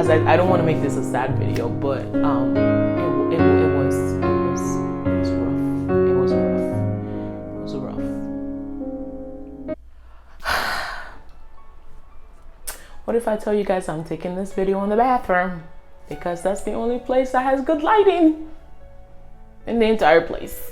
as I don't want to make this a sad video, but it was rough. It was rough. What if I tell you guys I'm taking this video in the bathroom? Because that's the only place that has good lighting in the entire place.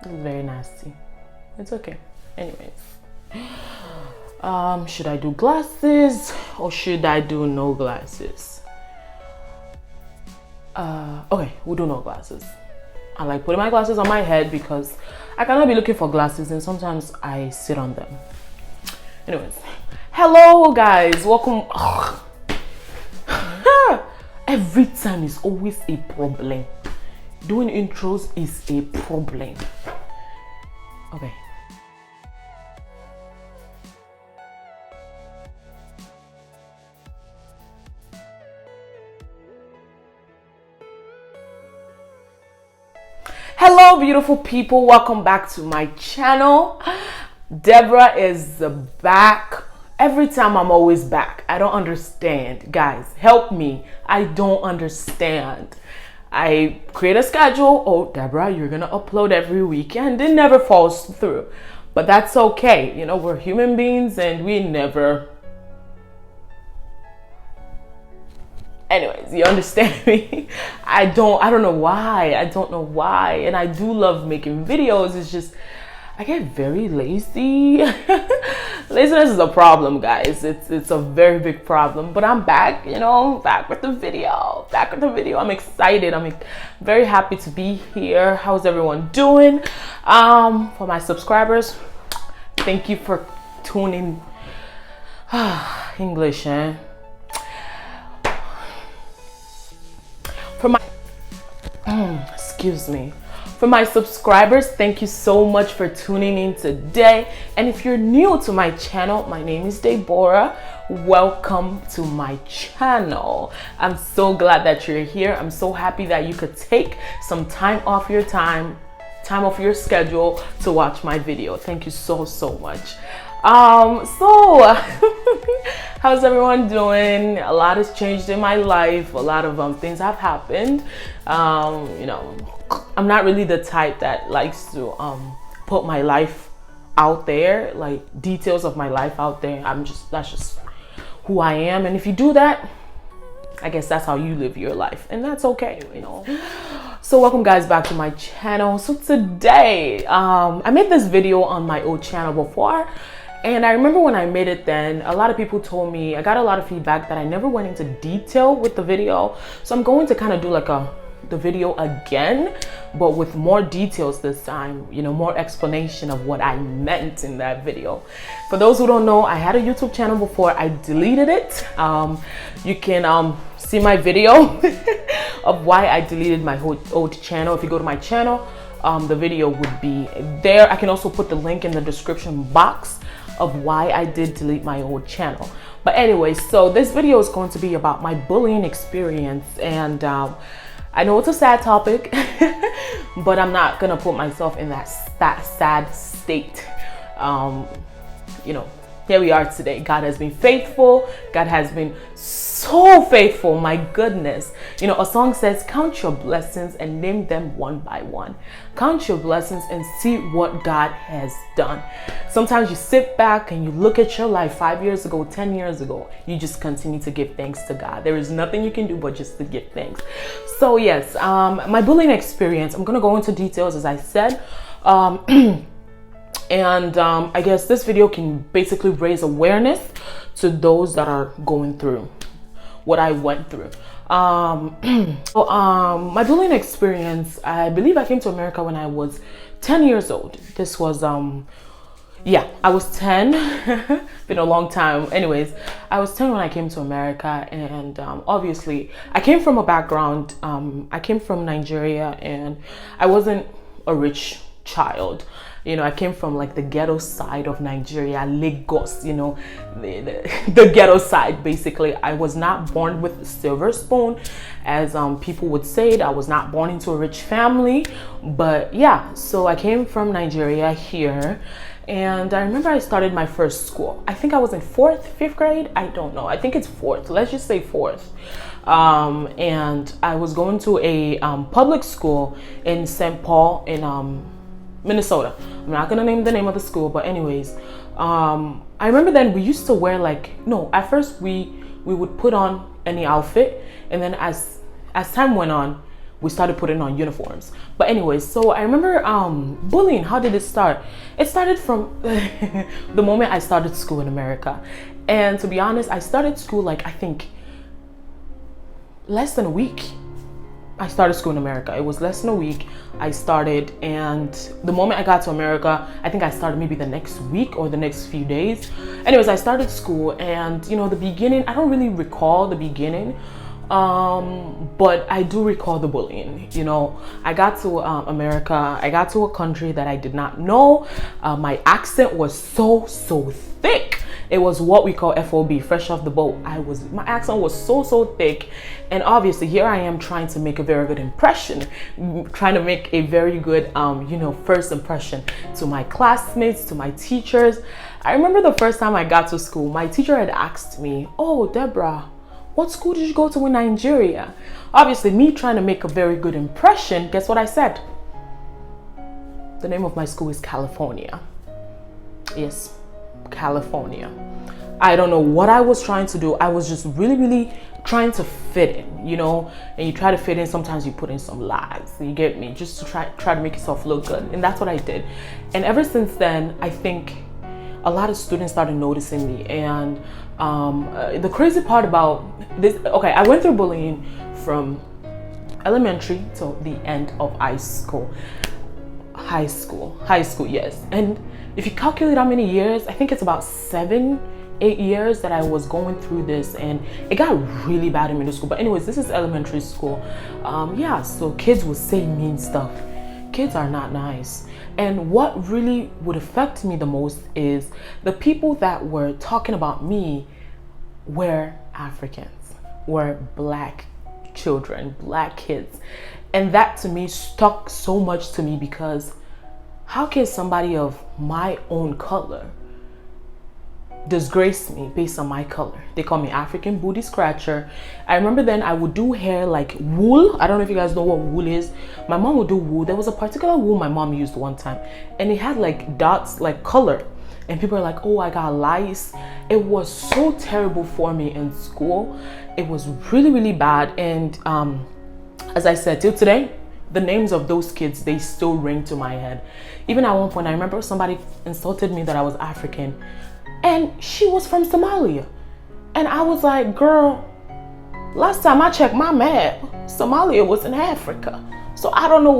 It's very nasty. It's okay. Anyways. Should I do glasses or should I do no glasses? Okay, we'll do no glasses. I like putting my glasses on my head because I cannot be looking for glasses and sometimes I sit on them. Anyways, hello guys, welcome. Every time is always a problem. Doing intros is a problem. Okay. Hello beautiful people, welcome back to my channel. Deborah is back. Every time I'm always back. I don't understand. Guys, help me. I don't understand. I create a schedule. Oh, Deborah, you're gonna upload every weekend. It never falls through. But that's okay. You know, we're human beings and we never... Anyways, you understand me? I don't know why. I don't know why. And I do love making videos. It's just, I get very lazy. Laziness is a problem, guys. It's a very big problem. But I'm back, you know, back with the video. Back with the video. I'm excited. I'm very happy to be here. How's everyone doing? For my subscribers, thank you for tuning. English, eh? For my excuse me, for my subscribers, thank you so much for tuning in today. And if you're new to my channel, my name is Deborah. Welcome to my channel. I'm so glad that you're here. I'm so happy that you could take some time off your time off your schedule to watch my video. Thank you so much. How's everyone doing? A lot has changed in my life. A lot of things have happened. You know, I'm not really the type that likes to put my life out there, like details of my life out there. That's just who I am. And if you do that, I guess that's how you live your life, and that's okay, you know. So welcome guys back to my channel. So today, I made this video on my old channel before. And I remember when I made it then, a lot of people told me, I got a lot of feedback that I never went into detail with the video. So I'm going to kind of do like the video again, but with more details this time, you know, more explanation of what I meant in that video. For those who don't know, I had a YouTube channel before. I deleted it. You can see my video of why I deleted my old channel. If you go to my channel, the video would be there. I can also put the link in the description box of why I did delete my old channel. But anyway, so this video is going to be about my bullying experience, and I know it's a sad topic, but I'm not gonna put myself in that sad state. You know, here we are today. God has been faithful. God has been so faithful, my goodness. You know, a song says, count your blessings and name them one by one. Count your blessings and see what God has done. Sometimes you sit back and you look at your life 5 years ago, 10 years ago, you just continue to give thanks to God. There is nothing you can do but just to give thanks. So yes, my bullying experience, I'm gonna go into details as I said. And I guess this video can basically raise awareness to those that are going through what I went through. My bullying experience, I believe I came to America when I was 10 years old. This was, yeah, I was 10, been a long time. Anyways, I was 10 when I came to America, and obviously I came from a background, I came from Nigeria, and I wasn't a rich child. You know, I came from like the ghetto side of Nigeria, Lagos, you know, the ghetto side, basically. I was not born with a silver spoon, as people would say it. I was not born into a rich family, but yeah, so I came from Nigeria here, And I remember I started my first school. I think I was in fifth grade. I don't know. I think it's fourth. Let's just say fourth. And I was going to a public school in St. Paul in Minnesota. I'm not gonna name the name of the school, but anyways, I remember then we used to wear at first we would put on any outfit, and then as time went on, we started putting on uniforms. But anyways, so I remember bullying. How did it start? It started from the moment I started school in America. And to be honest, I started school I think less than a week. I started school in America. It was less than a week. I started, and the moment I got to America, I think I started maybe the next week or the next few days. Anyways, I started school, and the beginning, I don't really recall the beginning. But I do recall the bullying. I got to America. I got to a country that I did not know. My accent was so thick. It was what we call FOB, fresh off the boat. My accent was so thick, and obviously here I am trying to make a very good impression, trying to make a very good first impression to my classmates, to my teachers. I remember the first time I got to school, my teacher had asked me, "Oh, Deborah, what school did you go to in Nigeria?" Obviously, me trying to make a very good impression, guess what I said? The name of my school is California. Yes, California. I don't know what I was trying to do. I was just really trying to fit in, and you try to fit in. Sometimes you put in some lies, you get me, just to try to make yourself look good. And that's what I did. And ever since then, I think a lot of students started noticing me. And the crazy part about this, okay, I went through bullying from elementary to the end of high school, yes. And if you calculate how many years, I think it's about 7-8 years that I was going through this, and it got really bad in middle school. But anyways, this is elementary school. So kids would say mean stuff. Kids are not nice. And what really would affect me the most is the people that were talking about me were Africans, were black children, black kids. And that to me stuck so much to me, because how can somebody of my own color disgrace me based on my color? They call me African booty scratcher. I remember then I would do hair like wool. I don't know if you guys know what wool is. My mom would do wool. There was a particular wool my mom used one time, and it had like dots, like color. And people are like, "Oh, I got lice." It was so terrible for me in school. It was really bad. And as I said, till today, the names of those kids, they still ring to my head. Even at one point, I remember somebody insulted me that I was African, and she was from Somalia. And I was like, "Girl, last time I checked my map, Somalia was in Africa. So I don't know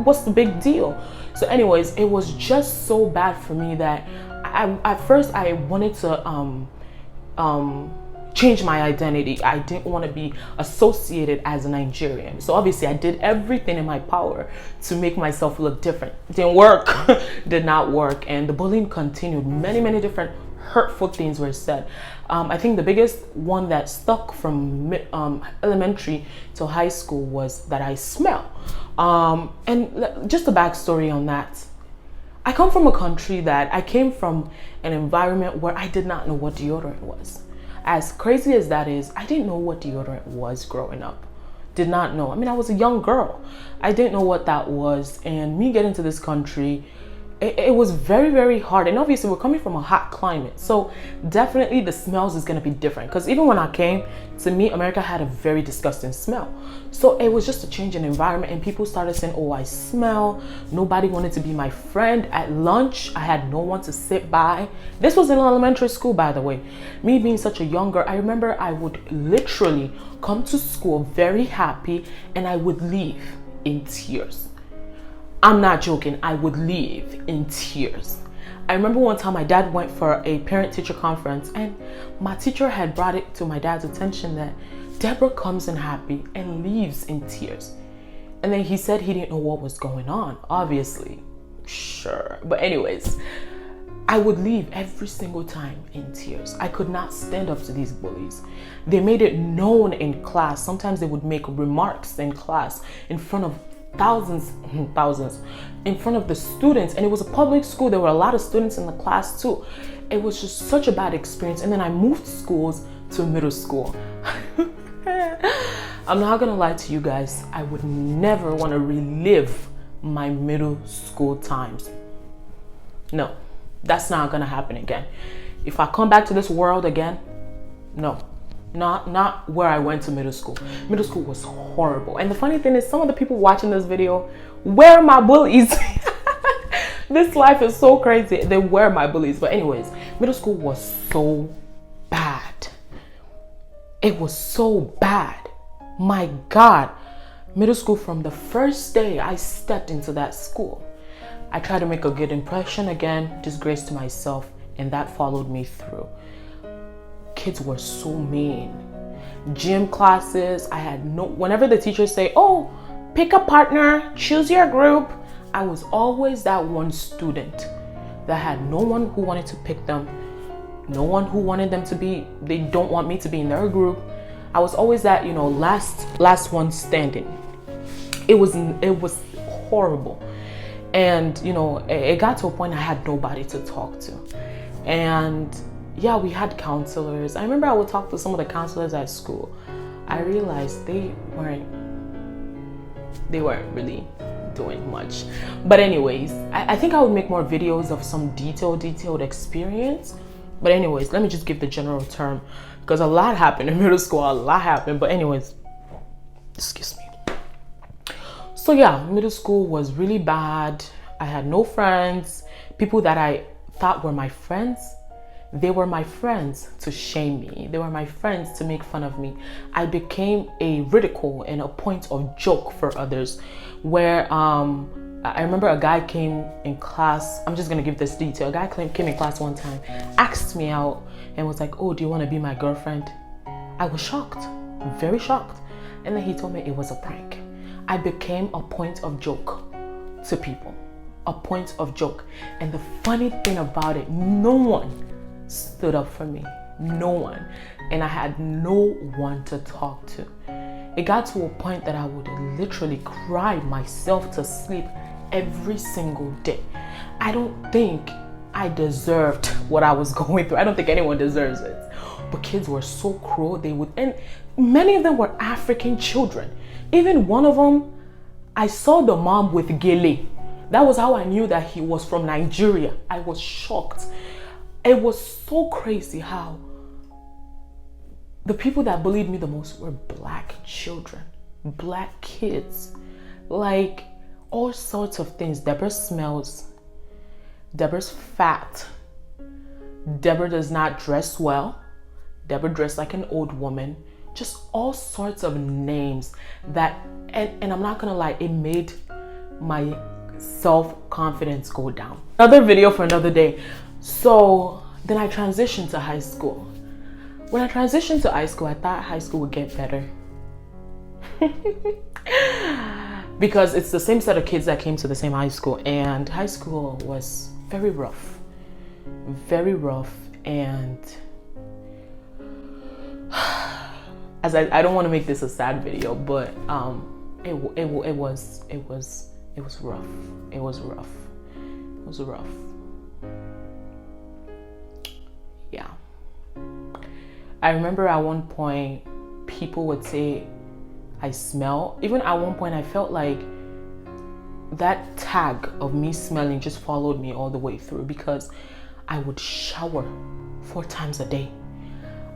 what's the big deal." So anyways, it was just so bad for me that at first I wanted to change my identity. I didn't want to be associated as a Nigerian. So obviously I did everything in my power to make myself look different. It didn't work. Did not work. And the bullying continued. Many different hurtful things were said. I think the biggest one that stuck from elementary to high school was that I smell. And just a backstory on that. I come from a country that I came from an environment where I did not know what deodorant was. As crazy as that is, I didn't know what deodorant was growing up. Did not know. I mean, I was a young girl. I didn't know what that was. And me getting to this country, it was very hard. And obviously we're coming from a hot climate, so definitely the smells is going to be different, because even when I came, to me America had a very disgusting smell. So it was just a change in environment, and people started saying, "Oh, I smell." Nobody wanted to be my friend. At lunch, I had no one to sit by. This was in elementary school, by the way. Me being such a young girl, I remember I would literally come to school very happy, and I would leave in tears. I'm not joking. I would leave in tears. I remember one time my dad went for a parent-teacher conference, and my teacher had brought it to my dad's attention that Deborah comes in happy and leaves in tears. And then he said he didn't know what was going on. Obviously, sure. But anyways, I would leave every single time in tears. I could not stand up to these bullies. They made it known in class. Sometimes they would make remarks in class in front of thousands in front of the students, and it was a public school. There were a lot of students in the class too. It was just such a bad experience. And then I moved schools to middle school. I'm not gonna lie to you guys, I would never want to relive my middle school times. No, that's not gonna happen again. If I come back to this world again, no, not where I went to middle school. Middle school was horrible. And the funny thing is, some of the people watching this video were my bullies. This life is so crazy. They were my bullies. But anyways, middle school was so bad. It was so bad. My God. Middle school, from the first day I stepped into that school, I tried to make a good impression again, disgrace to myself, and that followed me through. Kids were so mean. Gym classes, I had no, whenever the teachers say, oh, pick a partner, choose your group, I was always that one student that had no one who wanted to pick them, no one who wanted them to be, they don't want me to be in their group. I was always that, last one standing. It was horrible. And, it got to a point I had nobody to talk to. And yeah, we had counselors. I remember I would talk to some of the counselors at school. I realized they weren't really doing much. But anyways, I think I would make more videos of some detailed experience. But anyways, let me just give the general term, because a lot happened in middle school. A lot happened. But anyways, excuse me. So yeah, middle school was really bad. I had no friends. People that I thought were my friends, they were my friends to shame me. They were my friends to make fun of me. I became a ridicule and a point of joke for others. Where I remember a guy came in class. I'm just gonna give this detail. A guy came in class one time, asked me out, and was like, "Oh, do you want to be my girlfriend?" I was shocked, very shocked. And then he told me it was a prank. I became a point of joke to people, a point of joke. And the funny thing about it, no one stood up for me, no one. And I had no one to talk to. It got to a point that I would literally cry myself to sleep every single day. I don't think I deserved what I was going through. I don't think anyone deserves it. But kids were so cruel. And many of them were African children. Even one of them, I saw the mom with gele. That was how I knew that he was from Nigeria. I was shocked. It was so crazy how the people that bullied me the most were black children, black kids. Like all sorts of things. Deborah smells. Deborah's fat. Deborah does not dress well. Deborah dressed like an old woman. Just all sorts of names that, and I'm not gonna lie, it made my self-confidence go down. Another video for another day. So then I transitioned to high school. When I transitioned to high school, I thought high school would get better. Because it's the same set of kids that came to the same high school, and high school was very rough. Very rough. And as I don't want to make this a sad video, but it was rough. It was rough. It was rough. Yeah. I remember at one point people would say I smell. Even at one point I felt like that tag of me smelling just followed me all the way through, because I would shower 4 times a day.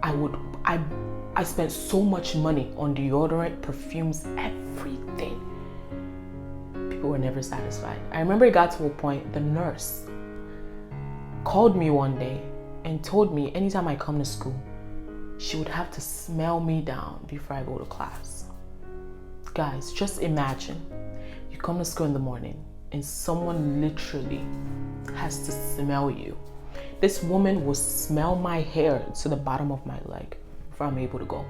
I spent so much money on deodorant, perfumes, everything. People were never satisfied. I remember it got to a point, the nurse called me one day and told me anytime I come to school, she would have to smell me down before I go to class. Guys, just imagine you come to school in the morning and someone literally has to smell you. This woman will smell my hair to the bottom of my leg before I'm able to go.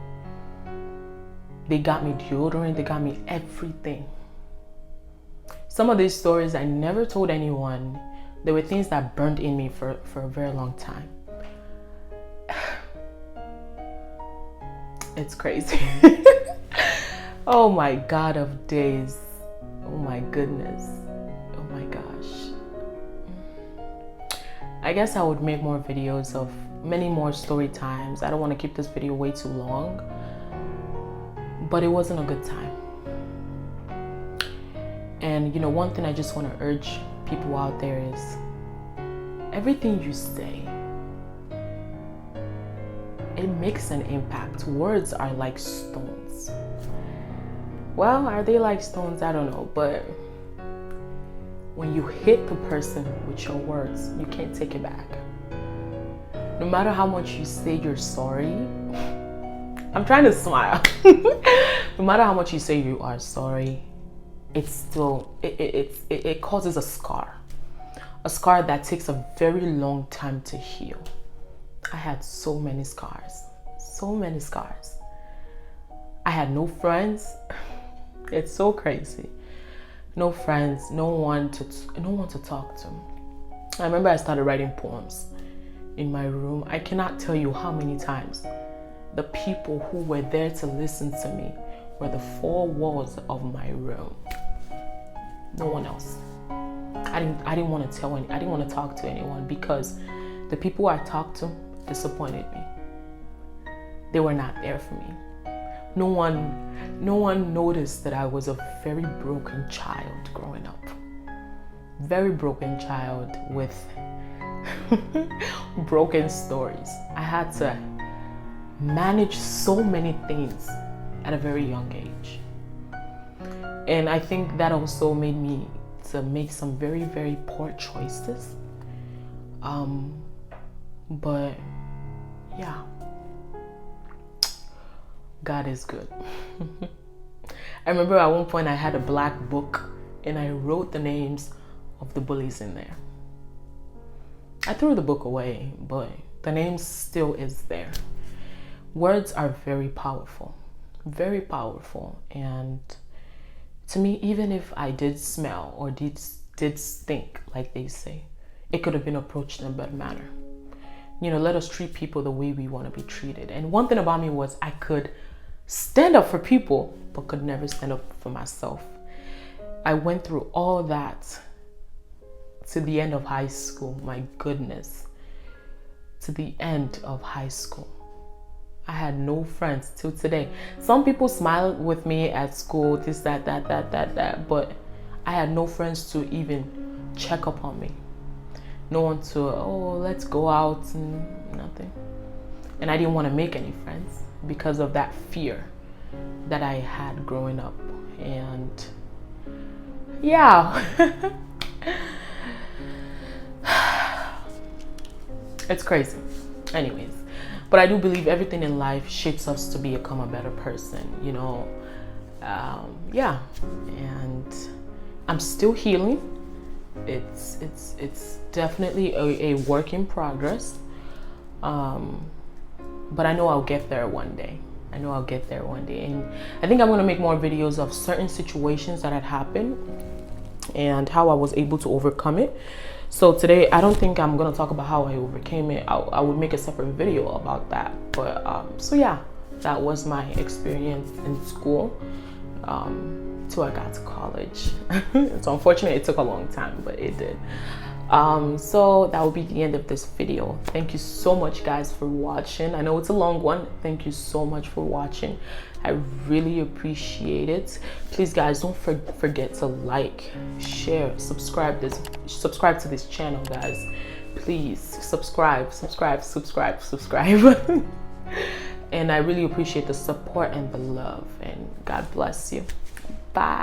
They got me deodorant, they got me everything. Some of these stories I never told anyone. There were things that burned in me for a very long time. It's crazy. Oh my God of days. Oh my goodness. Oh my gosh. I guess I would make more videos of many more story times. I don't want to keep this video way too long, but it wasn't a good time. And you know, one thing I just want to urge people out there is everything you say, it makes an impact. Words are like stones. Well, are they like stones? I don't know, but when you hit the person with your words, you can't take it back. No matter how much you say you're sorry, I'm trying to smile. No matter how much you say you are sorry, it's still, it causes a scar that takes a very long time to heal. I had so many scars. I had no friends. It's so crazy. No friends, no one to talk to. I remember I started writing poems in my room. I cannot tell you how many times the people who were there to listen to me were the four walls of my room. No one else. I didn't want to I didn't want to talk to anyone because the people I talked to disappointed me. They were not there for me. No one noticed that I was a very broken child growing up. Very broken child with broken stories. I had to manage so many things at a very young age. And I think that also made me to make some very, very poor choices. But yeah, God is good. I remember at one point I had a black book and I wrote the names of the bullies in there. I threw the book away, but the name still is there. Words are very powerful, and to me, even if I did smell or did stink, like they say, it could have been approached in a better manner. You know, let us treat people the way we want to be treated. And one thing about me was I could stand up for people, but could never stand up for myself. I went through all that to the end of high school. My goodness, to the end of high school. I had no friends till today. Some people smile with me at school, this, that, but I had no friends to even check up on me. No one to, oh, let's go out, and nothing. And I didn't want to make any friends because of that fear that I had growing up. And yeah, it's crazy. Anyways, but I do believe everything in life shapes us to become a better person, you know. Yeah, and I'm still healing. It's definitely a work in progress, but I know I'll get there one day. And I think I'm going to make more videos of certain situations that had happened and how I was able to overcome it. So today I don't think I'm going to talk about how I overcame it. I would make a separate video about that. But so yeah, that was my experience in school till I got to college. It's unfortunate it took a long time, but it did. So that will be the end of this video. Thank you so much, guys, for watching. I know it's a long one. Thank you so much for watching. I really appreciate it. Please, guys, don't forget to like, share, subscribe to this channel, guys. Please subscribe. And I really appreciate the support and the love, and God bless you. Bye.